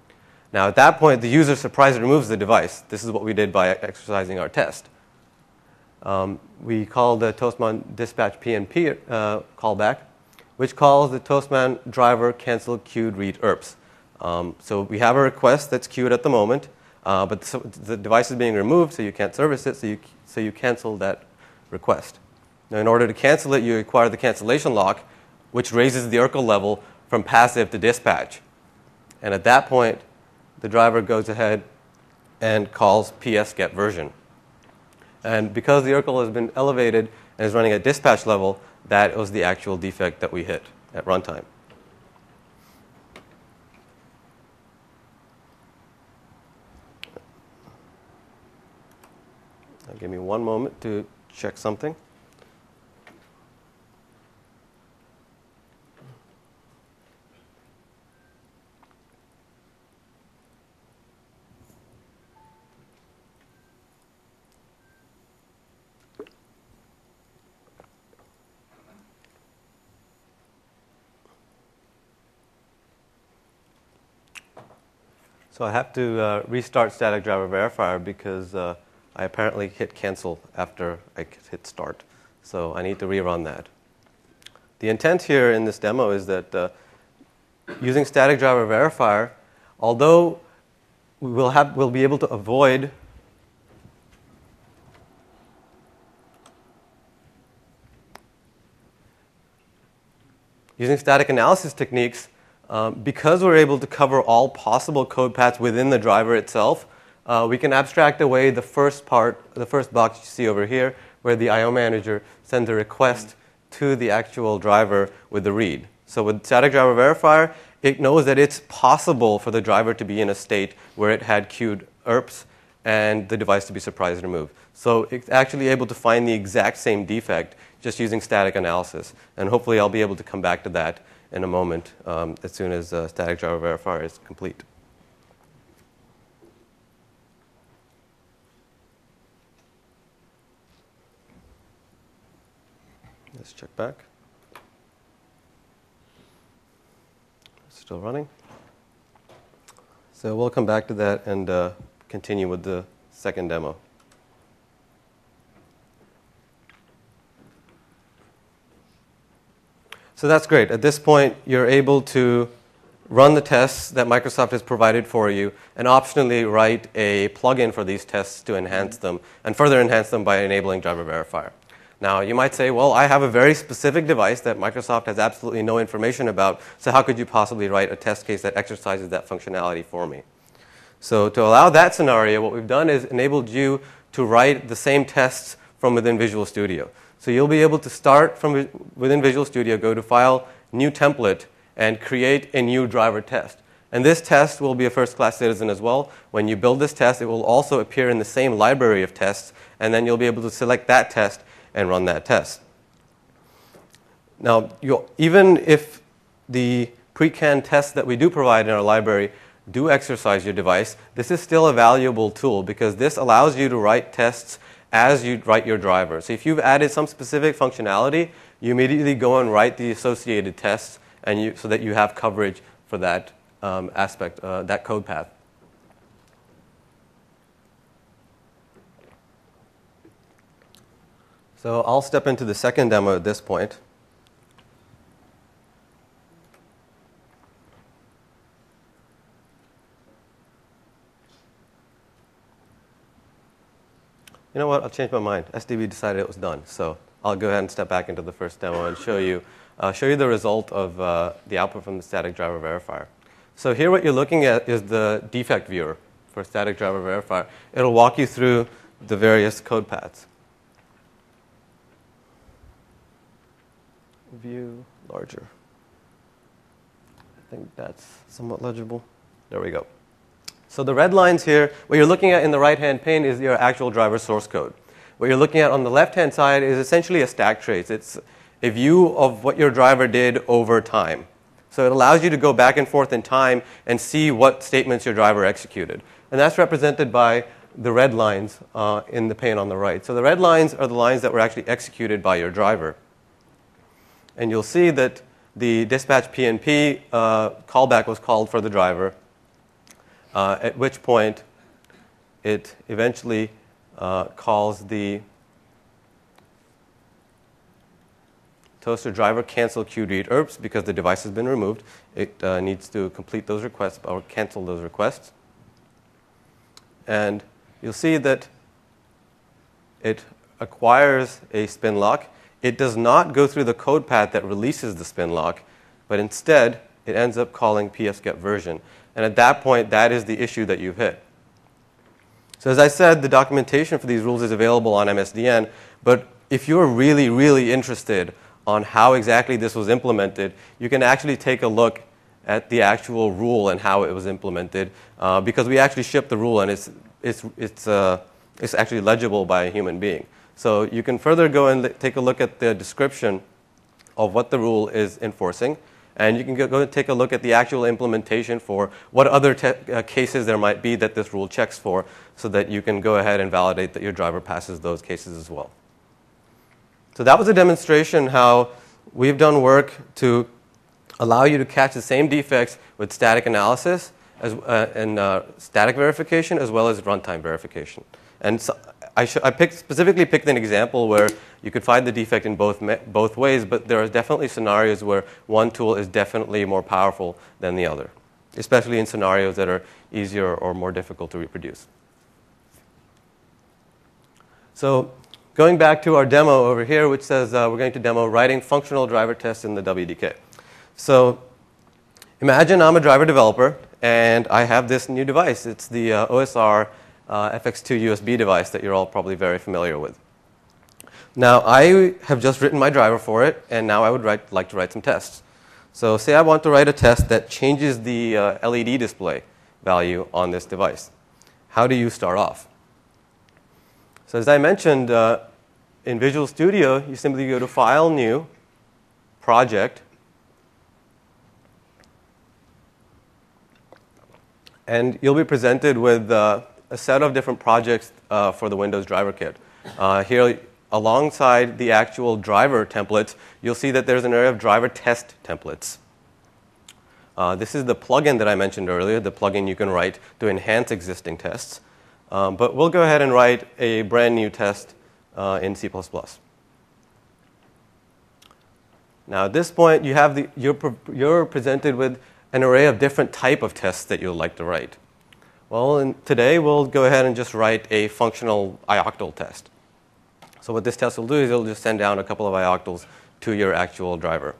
Now, at that point, the user surprise removes the device. This is what we did by exercising our test. We called the Toastman dispatch PNP callback, which calls the Toastman driver cancel queued read ERPs. So we have a request that's queued at the moment, but the device is being removed, so you can't service it, so you cancel that request. Now, in order to cancel it, you require the cancellation lock, which raises the Urkel level from passive to dispatch. And at that point, the driver goes ahead and calls PS get version. And because the Urkel has been elevated and is running at dispatch level, that was the actual defect that we hit at runtime. Now give me one moment to check something. So I have to restart static driver verifier because I apparently hit cancel after I hit start. So I need to rerun that. The intent here in this demo is that using static driver verifier, although we'll be able to avoid using static analysis techniques, because we're able to cover all possible code paths within the driver itself, we can abstract away the first box you see over here, where the I/O manager sends a request to the actual driver with the read. So with static driver verifier, it knows that it's possible for the driver to be in a state where it had queued ERPs and the device to be surprise removed. So it's actually able to find the exact same defect just using static analysis. And hopefully I'll be able to come back to that in a moment as soon as static driver verifier is complete. Let's check back. Still running. So we'll come back to that and continue with the second demo. So that's great. At this point, you're able to run the tests that Microsoft has provided for you and optionally write a plugin for these tests to enhance them and further enhance them by enabling driver verifier. Now, you might say, well, I have a very specific device that Microsoft has absolutely no information about, so how could you possibly write a test case that exercises that functionality for me? So to allow that scenario, what we've done is enabled you to write the same tests from within Visual Studio. So you'll be able to start from within Visual Studio, go to File, New Template, and create a new driver test. And this test will be a first-class citizen as well. When you build this test, it will also appear in the same library of tests, and then you'll be able to select that test and run that test. Now, even if the pre-canned tests that we do provide in our library do exercise your device, this is still a valuable tool because this allows you to write tests as you write your driver. So if you've added some specific functionality, you immediately go and write the associated tests so that you have coverage for that aspect, that code path. So I'll step into the second demo at this point. You know what? I'll change my mind. SDB decided it was done, so I'll go ahead and step back into the first demo and show you the result of the output from the static driver verifier. So here what you're looking at is the defect viewer for static driver verifier. It'll walk you through the various code paths. View larger. I think that's somewhat legible. There we go. So the red lines here, what you're looking at in the right-hand pane is your actual driver source code. What you're looking at on the left-hand side is essentially a stack trace. It's a view of what your driver did over time. So it allows you to go back and forth in time and see what statements your driver executed. And that's represented by the red lines in the pane on the right. So the red lines are the lines that were actually executed by your driver. And you'll see that the dispatch PNP callback was called for the driver, at which point it eventually calls the toaster driver cancel queued read ERPs because the device has been removed. It needs to complete those requests or cancel those requests. And you'll see that it acquires a spin lock. It does not go through the code path that releases the spin lock, but instead it ends up calling psget version. And at that point, that is the issue that you've hit. So as I said, the documentation for these rules is available on MSDN, but if you're really, really interested on how exactly this was implemented, you can actually take a look at the actual rule and how it was implemented, because we actually shipped the rule and it's actually legible by a human being. So you can further go and take a look at the description of what the rule is enforcing, and you can go and take a look at the actual implementation for what other cases there might be that this rule checks for, so that you can go ahead and validate that your driver passes those cases as well. So that was a demonstration how we've done work to allow you to catch the same defects with static analysis and static verification as well as runtime verification. And so I specifically picked an example where you could find the defect in both ways, but there are definitely scenarios where one tool is definitely more powerful than the other, especially in scenarios that are easier or more difficult to reproduce. So going back to our demo over here, which says we're going to demo writing functional driver tests in the WDK. So imagine I'm a driver developer, and I have this new device. It's the OSR FX2 USB device that you're all probably very familiar with. Now, I have just written my driver for it, and now I would like to write some tests. So say I want to write a test that changes the LED display value on this device. How do you start off? So as I mentioned, in Visual Studio, you simply go to File, New, Project, and you'll be presented with a set of different projects for the Windows driver kit. Here, alongside the actual driver templates, you'll see that there's an area of driver test templates. This is the plugin that I mentioned earlier, the plugin you can write to enhance existing tests. But we'll go ahead and write a brand new test in C++. Now, at this point, you're presented with an array of different type of tests that you'd like to write. Well, today we'll go ahead and just write a functional ioctl test. So what this test will do is it'll just send down a couple of ioctls to your actual driver.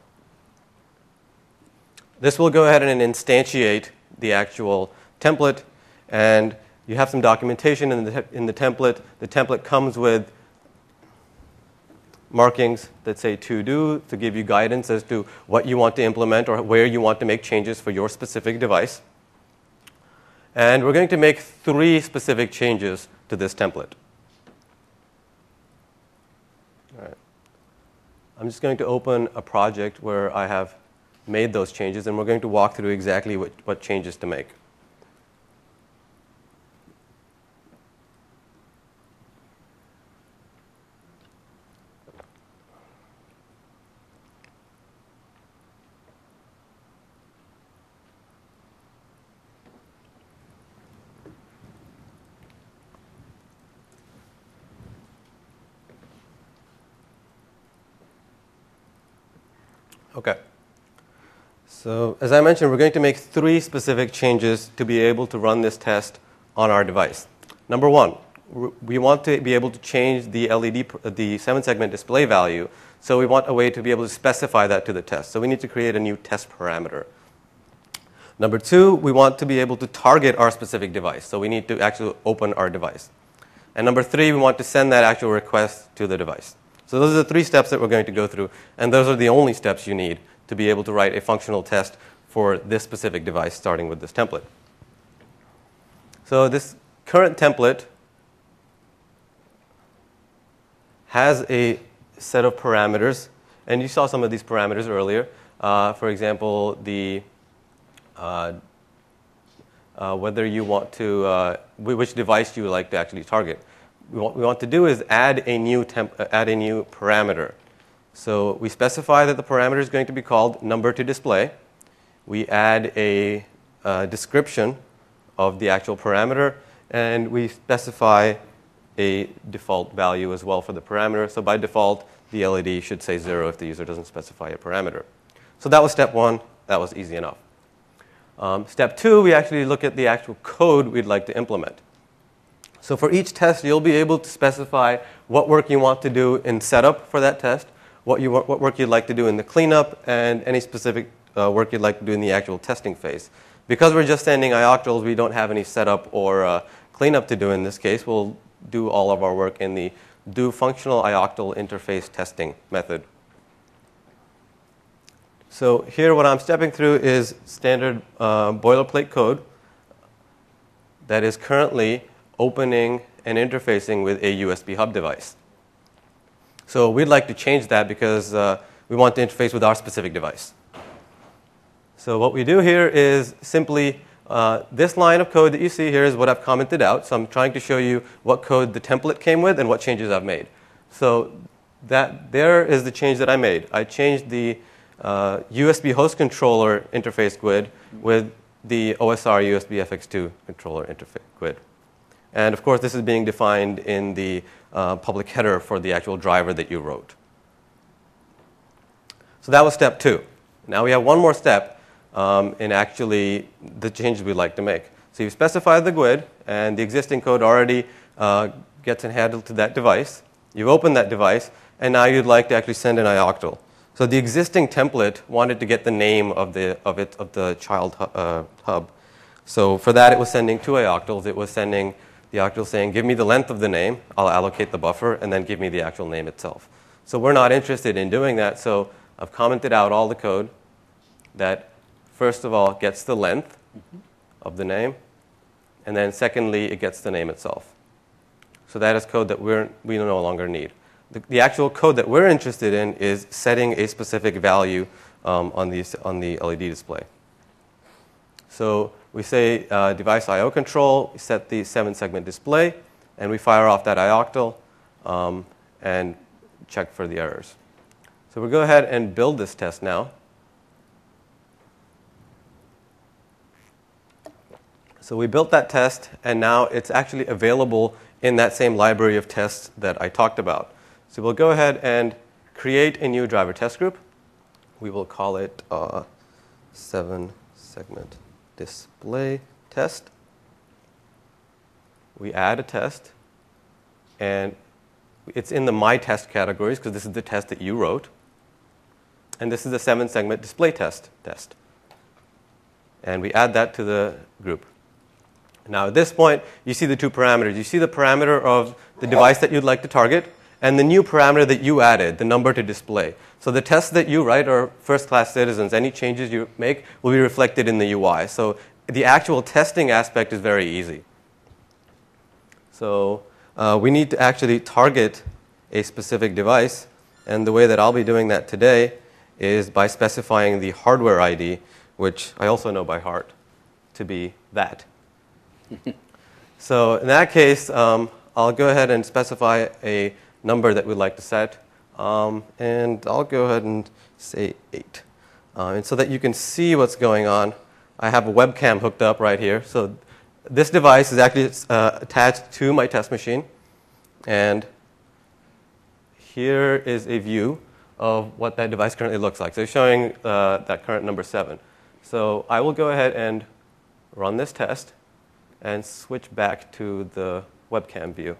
This will go ahead and instantiate the actual template, and you have some documentation in the template. The template comes with markings that say to do to give you guidance as to what you want to implement or where you want to make changes for your specific device. And we're going to make 3 specific changes to this template. All right. I'm just going to open a project where I have made those changes, and we're going to walk through exactly what changes to make. Okay. So as I mentioned, we're going to make 3 specific changes to be able to run this test on our device. Number 1, we want to be able to change the LED, the 7-segment display value. So we want a way to be able to specify that to the test. So we need to create a new test parameter. Number 2, we want to be able to target our specific device. So we need to actually open our device. And number 3, we want to send that actual request to the device. So those are the 3 steps that we're going to go through. And those are the only steps you need to be able to write a functional test for this specific device, starting with this template. So this current template has a set of parameters. And you saw some of these parameters earlier. For example, the whether you want to, which device you would like to actually target. What we want to do is add a new parameter. So we specify that the parameter is going to be called number to display. We add a description of the actual parameter, and we specify a default value as well for the parameter. So by default, the LED should say 0 if the user doesn't specify a parameter. So that was step 1. That was easy enough. Step 2, we actually look at the actual code we'd like to implement. So for each test, you'll be able to specify what work you want to do in setup for that test, what work you'd like to do in the cleanup, and any specific work you'd like to do in the actual testing phase. Because we're just sending ioctls, we don't have any setup or cleanup to do in this case. We'll do all of our work in the do functional ioctl interface testing method. So here what I'm stepping through is standard boilerplate code that is currently opening and interfacing with a USB hub device. So we'd like to change that because we want to interface with our specific device. So what we do here is simply this line of code that you see here is what I've commented out. So I'm trying to show you what code the template came with and what changes I've made. So there is the change that I made. I changed the USB host controller interface GUID with the OSR USB FX2 controller interface GUID. And of course, this is being defined in the public header for the actual driver that you wrote. So that was step 2. Now we have one more step in actually the changes we'd like to make. So you've specified the GUID, and the existing code already gets handled to that device. You've opened that device, and now you'd like to actually send an ioctl. So the existing template wanted to get the name of the child hub. So for that, it was sending 2 ioctls. It was sending the octl saying, give me the length of the name, I'll allocate the buffer, and then give me the actual name itself. So we're not interested in doing that, so I've commented out all the code that, first of all, gets the length of the name, and then secondly, it gets the name itself. So that is code that we no longer need. The actual code that we're interested in is setting a specific value on the LED display. So we say device I/O control, we set the 7-segment display, and we fire off that ioctl and check for the errors. So we'll go ahead and build this test now. So we built that test, and now it's actually available in that same library of tests that I talked about. So we'll go ahead and create a new driver test group. We will call it 7-segment display test. We add a test, and it's in the My Test categories because this is the test that you wrote. And this is the 7-segment display test. And we add that to the group. Now at this point, you see the 2 parameters. You see the parameter of the device that you'd like to target, and the new parameter that you added, the number to display. So the tests that you write are first-class citizens. Any changes you make will be reflected in the UI. So the actual testing aspect is very easy. So we need to actually target a specific device. And the way that I'll be doing that today is by specifying the hardware ID, which I also know by heart to be that. So in that case, I'll go ahead and specify a number that we'd like to set. And I'll go ahead and say 8. And so that you can see what's going on, I have a webcam hooked up right here. So this device is actually attached to my test machine. And here is a view of what that device currently looks like. So it's showing that current number 7. So I will go ahead and run this test and switch back to the webcam view.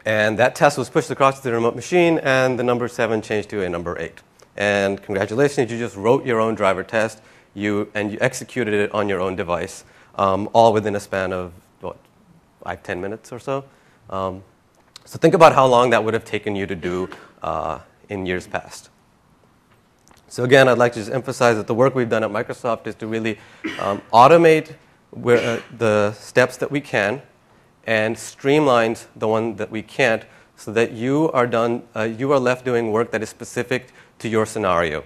And that test was pushed across to the remote machine, and the number 7 changed to a number 8. And congratulations, you just wrote your own driver test, and you executed it on your own device, all within a span of, what, 5-10 minutes or so. So think about how long that would have taken you to do in years past. So again, I'd like to just emphasize that the work we've done at Microsoft is to really automate the steps that we can and streamlined the one that we can't, so that you are left doing work that is specific to your scenario.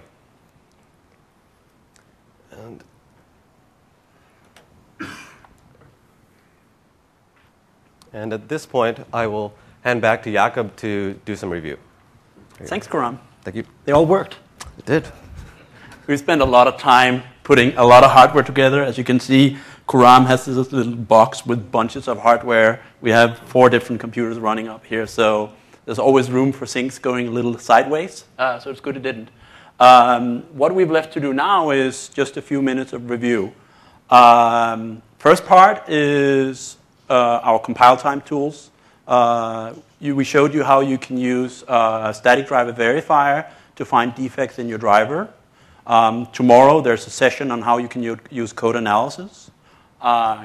And at this point, I will hand back to Jakob to do some review. Thanks, Khurram. Thank you. They all worked. It did. We spent a lot of time putting a lot of hardware together. As you can see, Khurram has this little box with bunches of hardware. We have 4 different computers running up here, so there's always room for things going a little sideways, so it's good it didn't. What we've left to do now is just a few minutes of review. First part is our compile time tools. We showed you how you can use a static driver verifier to find defects in your driver. Tomorrow there's a session on how you can use code analysis.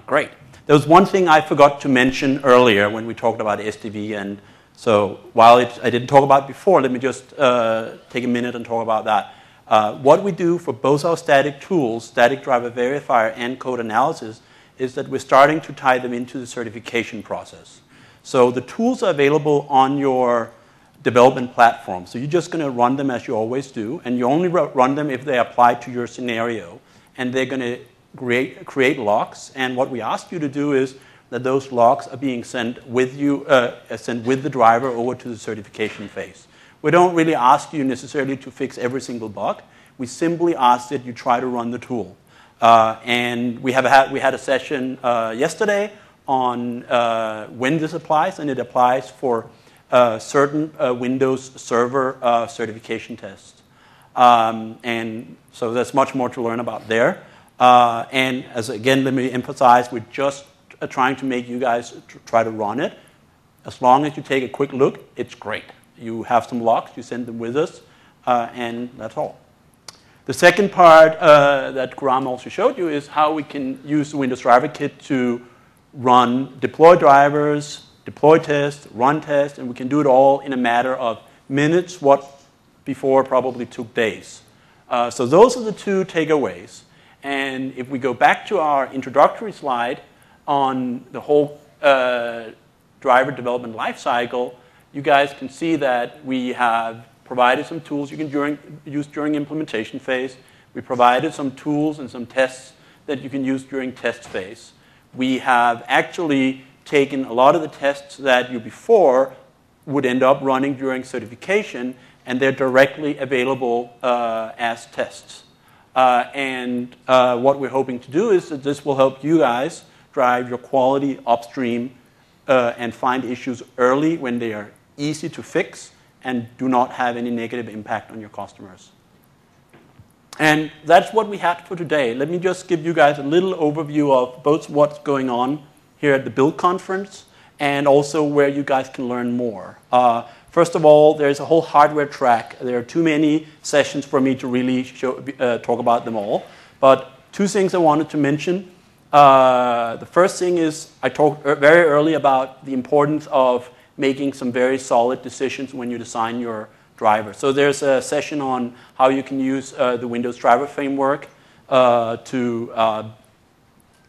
Great. There was one thing I forgot to mention earlier when we talked about SDV, and so while I didn't talk about it before, let me just take a minute and talk about that. What we do for both our static tools, static driver verifier and code analysis, is that we're starting to tie them into the certification process. So the tools are available on your development platform. So you're just going to run them as you always do, and you only run them if they apply to your scenario, and they're going to create logs. And what we ask you to do is that those logs are being sent with the driver over to the certification phase. We don't really ask you necessarily to fix every single bug. We simply ask that you try to run the tool. And we had a session yesterday on when this applies, and it applies for certain Windows Server certification tests. And so there's much more to learn about there. And again, let me emphasize, we're just trying to make you guys try to run it. As long as you take a quick look, it's great. You have some logs, you send them with us, and that's all. The second part that Khurram also showed you is how we can use the Windows Driver Kit to run deploy drivers, deploy tests, run tests, and we can do it all in a matter of minutes, what before probably took days. So those are the 2 takeaways. And if we go back to our introductory slide on the whole driver development lifecycle, you guys can see that we have provided some tools you can use during implementation phase. We provided some tools and some tests that you can use during test phase. We have actually taken a lot of the tests that you before would end up running during certification, and they're directly available as tests. And what we're hoping to do is that this will help you guys drive your quality upstream and find issues early when they are easy to fix and do not have any negative impact on your customers. And that's what we had for today. Let me just give you guys a little overview of both what's going on here at the Build Conference and also where you guys can learn more. First of all, there's a whole hardware track. There are too many sessions for me to really talk about them all. But 2 things I wanted to mention. The first thing is I talked very early about the importance of making some very solid decisions when you design your driver. So there's a session on how you can use the Windows Driver Framework to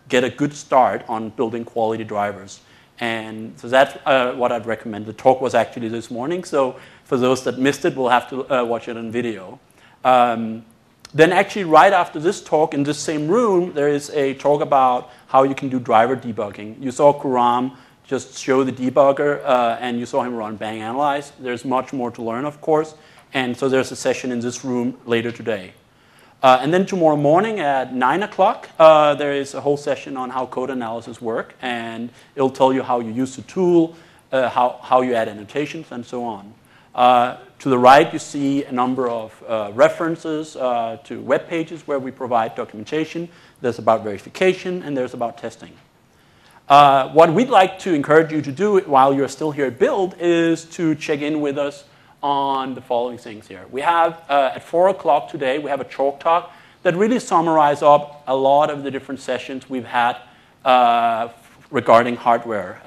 get a good start on building quality drivers. And so that's what I'd recommend. The talk was actually this morning, so for those that missed it, we'll have to watch it on video. Then actually right after this talk, in this same room, there is a talk about how you can do driver debugging. You saw Khurram just show the debugger, and you saw him run Bang Analyze. There's much more to learn, of course, and so there's a session in this room later today. And then tomorrow morning at 9 o'clock, there is a whole session on how code analysis work, and it'll tell you how you use the tool, how you add annotations, and so on. To the right, you see a number of references to web pages where we provide documentation. There's about verification, and there's about testing. What we'd like to encourage you to do while you're still here at Build is to check in with us on the following things here. We have, at 4 o'clock today, we have a chalk talk that really summarizes up a lot of the different sessions we've had regarding hardware.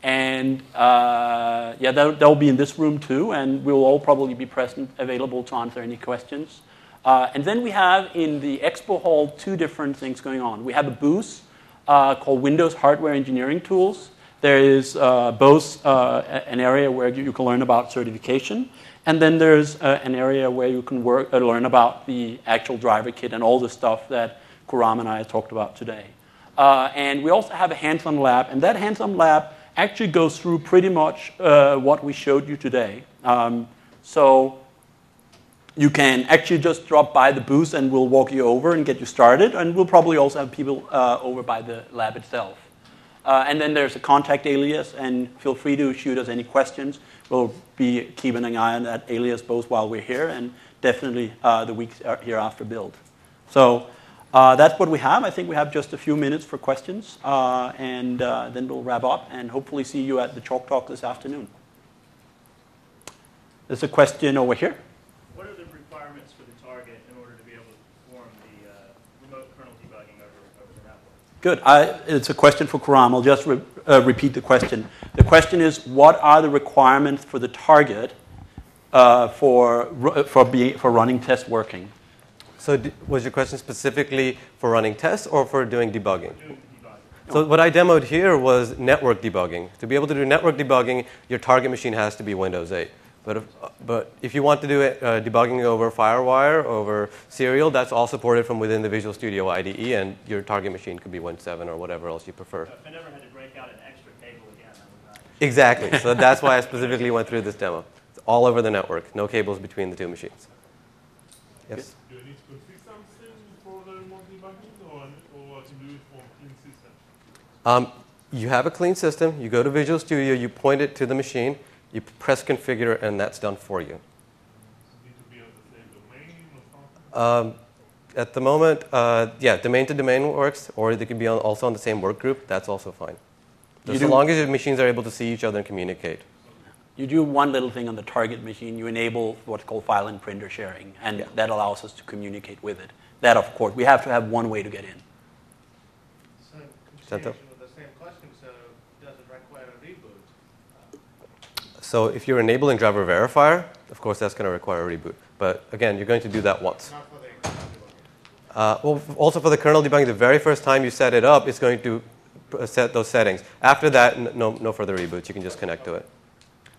Yeah, they'll be in this room too, and we'll all probably be present, available to answer any questions. And then we have in the expo hall 2 different things going on. We have a booth called Windows Hardware Engineering Tools. There is both an area where you can learn about certification, and then there's an area where you can learn about the actual driver kit and all the stuff that Khurram and I talked about today. And we also have a hands-on lab, and that hands-on lab actually goes through pretty much what we showed you today. So you can actually just drop by the booth and we'll walk you over and get you started, and we'll probably also have people over by the lab itself. And then there's a contact alias, and feel free to shoot us any questions. We'll be keeping an eye on that alias both while we're here and definitely the weeks here after Build. So that's what we have. I think we have just a few minutes for questions, and then we'll wrap up and hopefully see you at the Chalk Talk this afternoon. There's a question over here. What are the requirements for the target in order to be able to perform the remote kernel debugging over the network? Good. It's a question for Khurram. I'll just repeat the question. The question is, what are the requirements for the target for running tests working? So was your question specifically for running tests or for doing debugging? So what I demoed here was network debugging. To be able to do network debugging, your target machine has to be Windows 8. But if you want to do it, debugging over FireWire, over Serial, that's all supported from within the Visual Studio IDE, and your target machine could be Win 7 or whatever else you prefer. If I never had to break out an extra cable again, that would not. Exactly. So that's why I specifically went through this demo. It's all over the network, no cables between the 2 machines. Yes? Do you need to configure something for the remote debugging, or to do it from clean system? You have a clean system. You go to Visual Studio, you point it to the machine, you press configure, and that's done for you. Does it need to be on the same domain or something? At the moment, yeah, domain to domain works, or they can be also on the same work group. That's also fine. As long as your machines are able to see each other and communicate. You do one little thing on the target machine. You enable what's called file and printer sharing, and that allows us to communicate with it. That, of course, we have to have one way to get in. So, continuation with the same question, so does it require a reboot? So if you're enabling driver verifier, of course, that's going to require a reboot. But again, you're going to do that once. Not for the kernel debugging. Well, also for the kernel debugging, the very first time you set it up, it's going to set those settings. After that, no further reboots. You can just connect to it.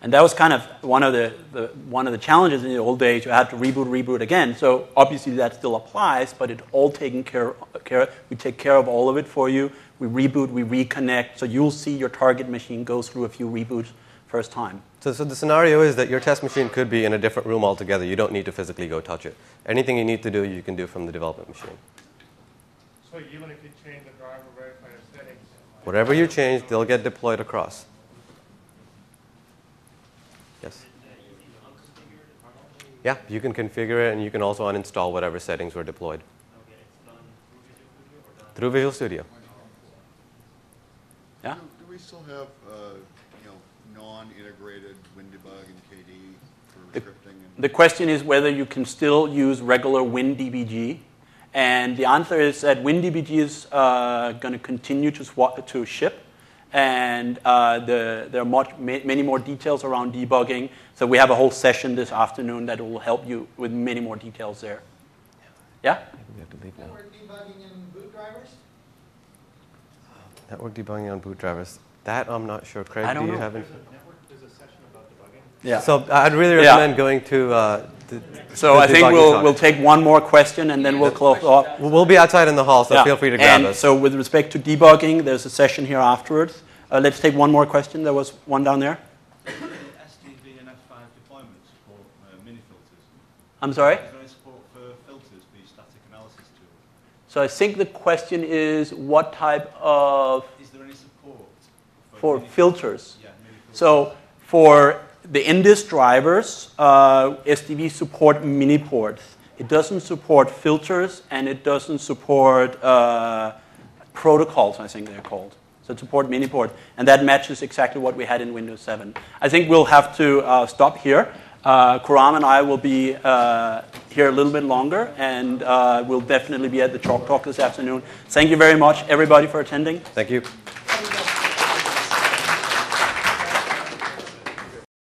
And that was kind of one of the challenges in the old days. You had to reboot again. So obviously that still applies, but it's all taken care of. We take care of all of it for you. We reboot, we reconnect. So you'll see your target machine go through a few reboots first time. So the scenario is that your test machine could be in a different room altogether. You don't need to physically go touch it. Anything you need to do, you can do from the development machine. So even if you change the driver verifier settings, Whatever you change, they'll get deployed across. Yes? Yeah, you can configure it, and you can also uninstall whatever settings were deployed. Through Visual Studio. Yeah? Do we still have non-integrated WinDebug and KD for scripting? The question is whether you can still use regular WinDBG. And the answer is that WinDBG is going to continue to ship. And there are many more details around debugging. So we have a whole session this afternoon that will help you with many more details there. Yeah? We have to leave now. Network debugging in boot drivers? Network debugging on boot drivers. That I'm not sure. Craig, I don't do you know. have it? There's a session about debugging. Yeah. So I'd really recommend going to So I think we'll take one more question and then we'll close off. We'll be outside in the hall, so feel free to grab us. So with respect to debugging, there's a session here afterwards. Let's take one more question. There was one down there. STV and F5 deployments support mini filters. I'm sorry? Is there any support for filters, the static analysis tool? So I think the question is what type of Is there any support for mini filters? Yeah, So for the Indis drivers, SDV support mini ports. It doesn't support filters, and it doesn't support protocols, I think they're called. So it supports mini port, and that matches exactly what we had in Windows 7. I think we'll have to stop here. Khurram and I will be here a little bit longer, and we'll definitely be at the Chalk Talk this afternoon. Thank you very much, everybody, for attending. Thank you.